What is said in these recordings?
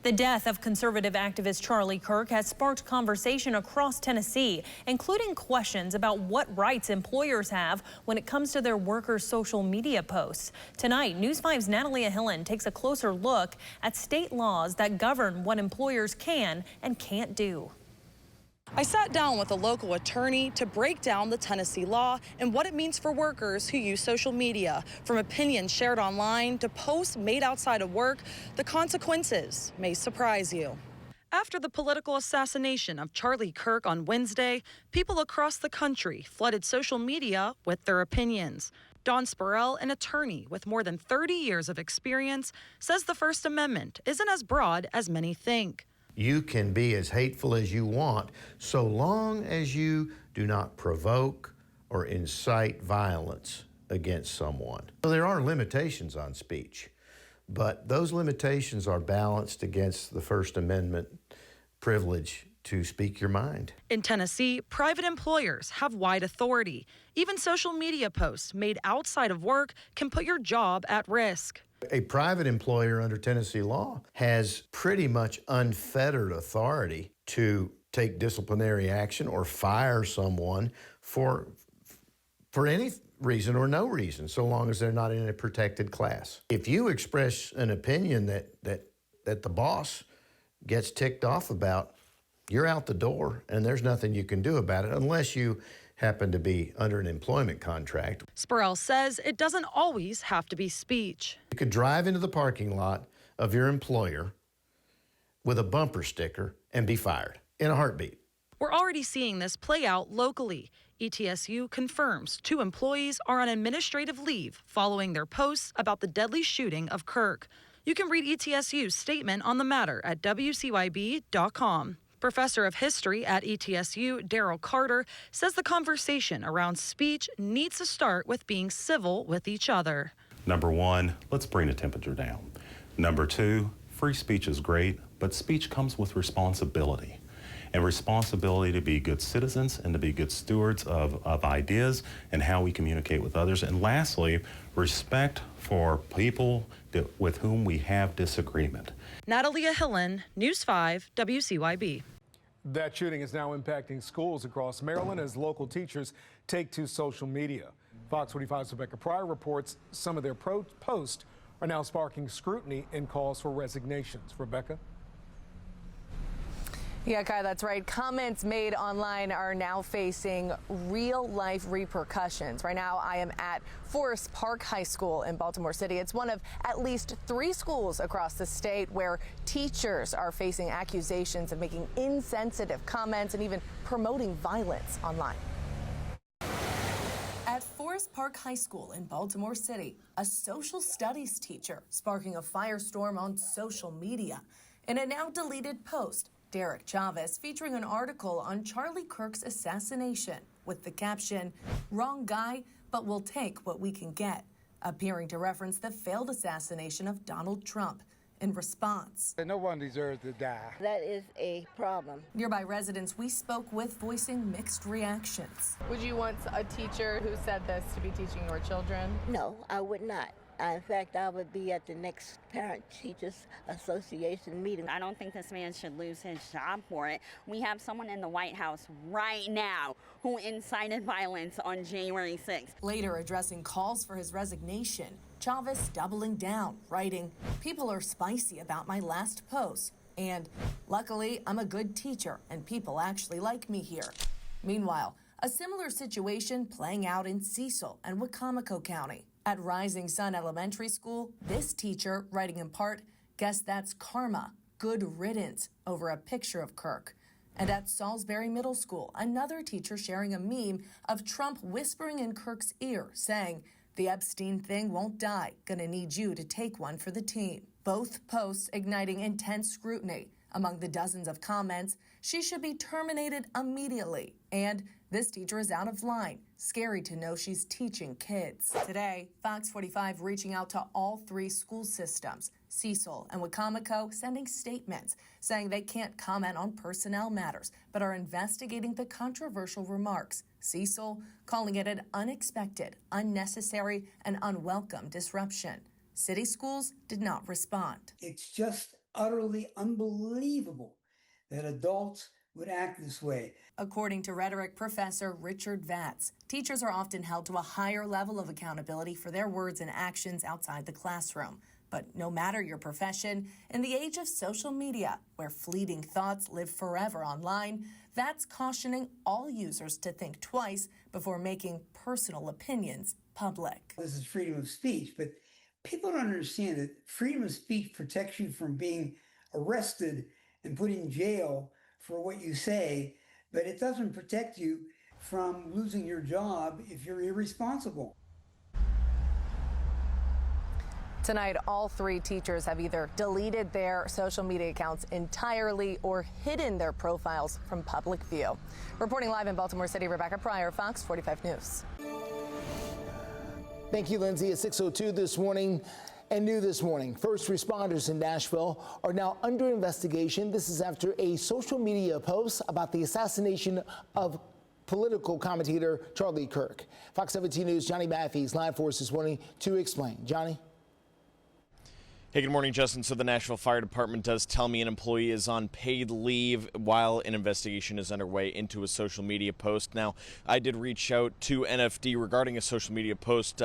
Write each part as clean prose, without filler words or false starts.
The death of conservative activist Charlie Kirk has sparked conversation across Tennessee, including questions about what rights employers have when it comes to their workers' social media posts. Tonight, News 5's Natalia Hillen takes a closer look at state laws that govern what employers can and can't do. I sat down with a local attorney to break down the Tennessee law and what it means for workers who use social media. From opinions shared online to posts made outside of work, the consequences may surprise you. After the political assassination of Charlie Kirk on Wednesday, people across the country flooded social media with their opinions. Don Spurrell, an attorney with more than 30 years of experience, says the First Amendment isn't as broad as many think. You can be as hateful as you want, so long as you do not provoke or incite violence against someone. So there are limitations on speech, but those limitations are balanced against the First Amendment privilege to speak your mind. In Tennessee, private employers have wide authority. Even social media posts made outside of work can put your job at risk. A private employer under Tennessee law has pretty much unfettered authority to take disciplinary action or fire someone for any reason or no reason, so long as they're not in a protected class. If you express an opinion that the boss gets ticked off about, you're out the door, and there's nothing you can do about it unless you happen to be under an employment contract. Spurrell says it doesn't always have to be speech. You could drive into the parking lot of your employer with a bumper sticker and be fired in a heartbeat. We're already seeing this play out locally. ETSU confirms 2 employees are on administrative leave following their posts about the deadly shooting of Kirk. You can read ETSU's statement on the matter at WCYB.com. Professor of History at ETSU, Daryl Carter, says the conversation around speech needs to start with being civil with each other. Number 1, let's bring the temperature down. Number 2, free speech is great, but speech comes with responsibility. And responsibility to be good citizens and to be good stewards of ideas and how we communicate with others. And lastly, respect for people with whom we have disagreement. Natalia Hillen, News 5, WCYB. That shooting is now impacting schools across Maryland as local teachers take to social media. Fox 45's Rebecca Pryor reports some of their posts are now sparking scrutiny and calls for resignations. Rebecca? Yeah, Kai, that's right. Comments made online are now facing real-life repercussions. Right now, I am at Forest Park High School in Baltimore City. It's one of at least 3 schools across the state where teachers are facing accusations of making insensitive comments and even promoting violence online. At Forest Park High School in Baltimore City, a social studies teacher sparking a firestorm on social media. In a now deleted post, Derek Chavez featuring an article on Charlie Kirk's assassination with the caption, "Wrong guy, but we'll take what we can get," appearing to reference the failed assassination of Donald Trump. In response, no one deserves to die. That is a problem. Nearby residents we spoke with voicing mixed reactions. Would you want a teacher who said this to be teaching your children? No, I would not. In fact, I would be at the next Parent-Teachers Association meeting. I don't think this man should lose his job for it. We have someone in the White House right now who incited violence on January 6th. Later addressing calls for his resignation, Chavez doubling down, writing, "People are spicy about my last post," and "Luckily, I'm a good teacher and people actually like me here." Meanwhile, a similar situation playing out in Cecil and Wicomico County. At Rising Sun Elementary School, this teacher, writing in part, "Guess that's karma, good riddance," over a picture of Kirk. And at Salisbury Middle School, another teacher sharing a meme of Trump whispering in Kirk's ear, saying, "The Epstein thing won't die, gonna need you to take one for the team." Both posts igniting intense scrutiny. Among the dozens of comments, "She should be terminated immediately," and "This teacher is out of line. Scary to know she's teaching kids." Today, Fox 45 reaching out to all 3 school systems, Cecil and Wicomico, sending statements saying they can't comment on personnel matters, but are investigating the controversial remarks. Cecil calling it an unexpected, unnecessary, and unwelcome disruption. City schools did not respond. It's just utterly unbelievable that adults would act this way. According to rhetoric professor Richard Vatz, teachers are often held to a higher level of accountability for their words and actions outside the classroom. But no matter your profession, in the age of social media, where fleeting thoughts live forever online, Vatz cautioning all users to think twice before making personal opinions public. This is freedom of speech, but people don't understand that freedom of speech protects you from being arrested and put in jail for what you say, but it doesn't protect you from losing your job if you're irresponsible. Tonight, all 3 teachers have either deleted their social media accounts entirely or hidden their profiles from public view. Reporting live in Baltimore City, Rebecca Pryor, Fox 45 News. Thank you, Lindsay. At 6:02 this morning. And new this morning, first responders in Nashville are now under investigation. This is after a social media post about the assassination of political commentator Charlie Kirk. Fox 17 News' Johnny Maffey is live for us this morning to explain. Johnny? Hey, good morning, Justin. So the Nashville Fire Department does tell me an employee is on paid leave while an investigation is underway into a social media post. Now, I did reach out to NFD regarding a social media post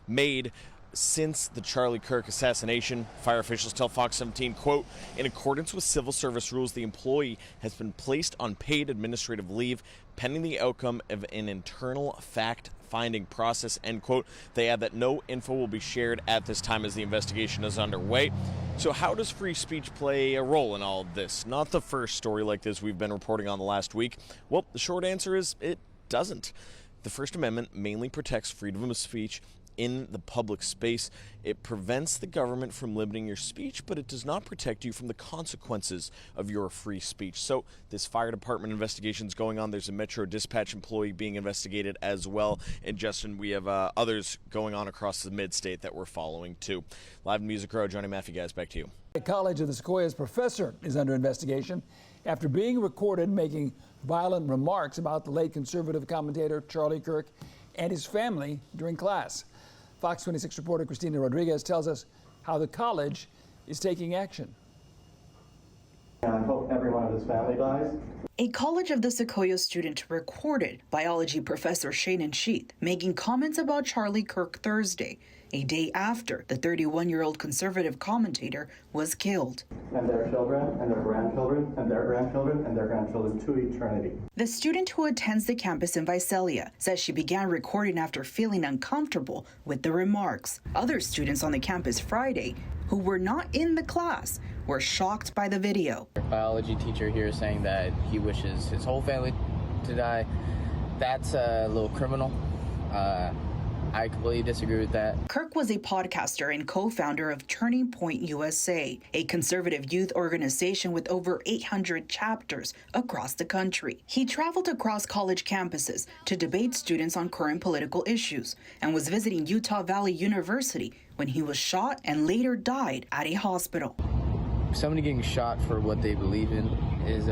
made since the Charlie Kirk assassination. Fire officials tell Fox 17, quote, in accordance with civil service rules, the employee has been placed on paid administrative leave pending the outcome of an internal fact-finding process, end quote. They add that no info will be shared at this time as the investigation is underway. So how does free speech play a role in all of this? Not the first story like this we've been reporting on the last week. Well, the short answer is it doesn't. The First Amendment mainly protects freedom of speech in the public space. It prevents the government from limiting your speech, but it does not protect you from the consequences of your free speech. So this fire department investigation is going on. There's a Metro Dispatch employee being investigated as well. And Justin, we have others going on across the mid-state that we're following too. Live in Music Row, Johnny Maffey, guys, back to you. The College of the Sequoias professor is under investigation after being recorded making violent remarks about the late conservative commentator Charlie Kirk and his family during class. Fox 26 reporter Christina Rodriguez tells us how the college is taking action. I hope every one of his family dies. A College of the Sequoias student recorded biology professor Shannon Sheath making comments about Charlie Kirk Thursday, a day after the 31-year-old conservative commentator was killed. And their children, and their grandchildren, and their grandchildren, and their grandchildren to eternity. The student who attends the campus in Visalia says she began recording after feeling uncomfortable with the remarks. Other students on the campus Friday who were not in the class were shocked by the video. Our biology teacher here saying that he wishes his whole family to die. That's a little criminal. I completely disagree with that. Kirk was a podcaster and co-founder of Turning Point USA, a conservative youth organization with over 800 chapters across the country. He traveled across college campuses to debate students on current political issues and was visiting Utah Valley University when he was shot and later died at a hospital. Somebody getting shot for what they believe in is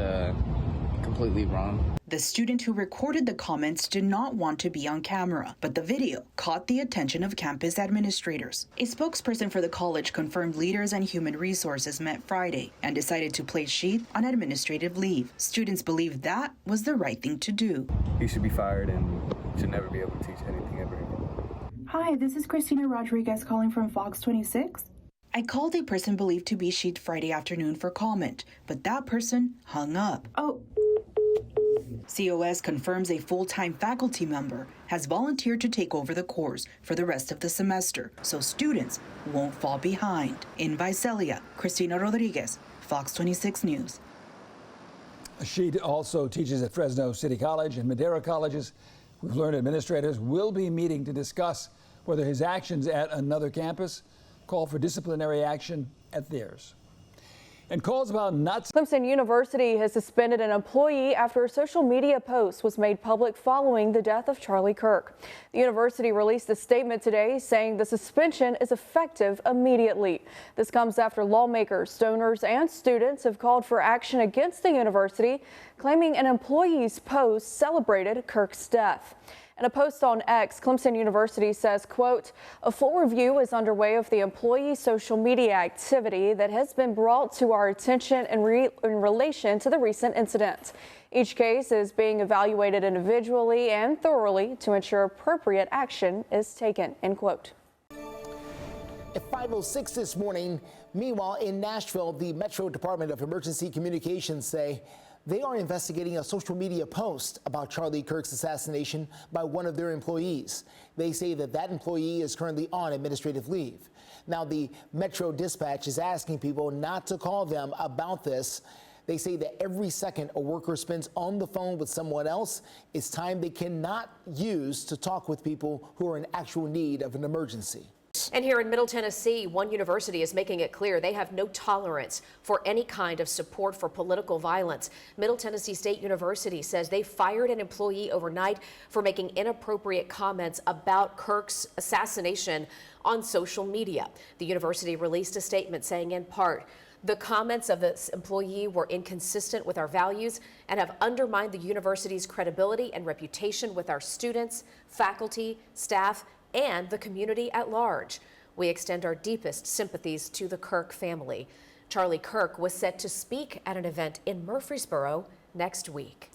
completely wrong. The student who recorded the comments did not want to be on camera, but the video caught the attention of campus administrators. A spokesperson for the college confirmed leaders and human resources met Friday and decided to place Sheath on administrative leave. Students believe that was the right thing to do. He should be fired and should never be able to teach anything ever again. Hi, this is Christina Rodriguez calling from Fox 26. I called a person believed to be Sheath Friday afternoon for comment, but that person hung up. Oh. COS confirms a full-time faculty member has volunteered to take over the course for the rest of the semester, so students won't fall behind. In Visalia, Christina Rodriguez, Fox 26 News. She also teaches at Fresno City College and Madera colleges. We've learned administrators will be meeting to discuss whether his actions at another campus call for disciplinary action at theirs. And calls about nuts. Clemson University has suspended an employee after a social media post was made public following the death of Charlie Kirk. The university released a statement today saying the suspension is effective immediately. This comes after lawmakers, donors, and students have called for action against the university, claiming an employee's post celebrated Kirk's death. In a post on X, Clemson University says, quote, a full review is underway of the employee social media activity that has been brought to our attention in relation to the recent incident. Each case is being evaluated individually and thoroughly to ensure appropriate action is taken, end quote. At 5:06 this morning, meanwhile in Nashville, the Metro Department of Emergency Communications say they are investigating a social media post about Charlie Kirk's assassination by one of their employees. They say that employee is currently on administrative leave. Now, the Metro Dispatch is asking people not to call them about this. They say that every second a worker spends on the phone with someone else is time they cannot use to talk with people who are in actual need of an emergency. And here in Middle Tennessee, one university is making it clear they have no tolerance for any kind of support for political violence. Middle Tennessee State University says they fired an employee overnight for making inappropriate comments about Kirk's assassination on social media. The university released a statement saying, in part, the comments of this employee were inconsistent with our values and have undermined the university's credibility and reputation with our students, faculty, staff, and the community at large. We extend our deepest sympathies to the Kirk family. Charlie Kirk was set to speak at an event in Murfreesboro next week.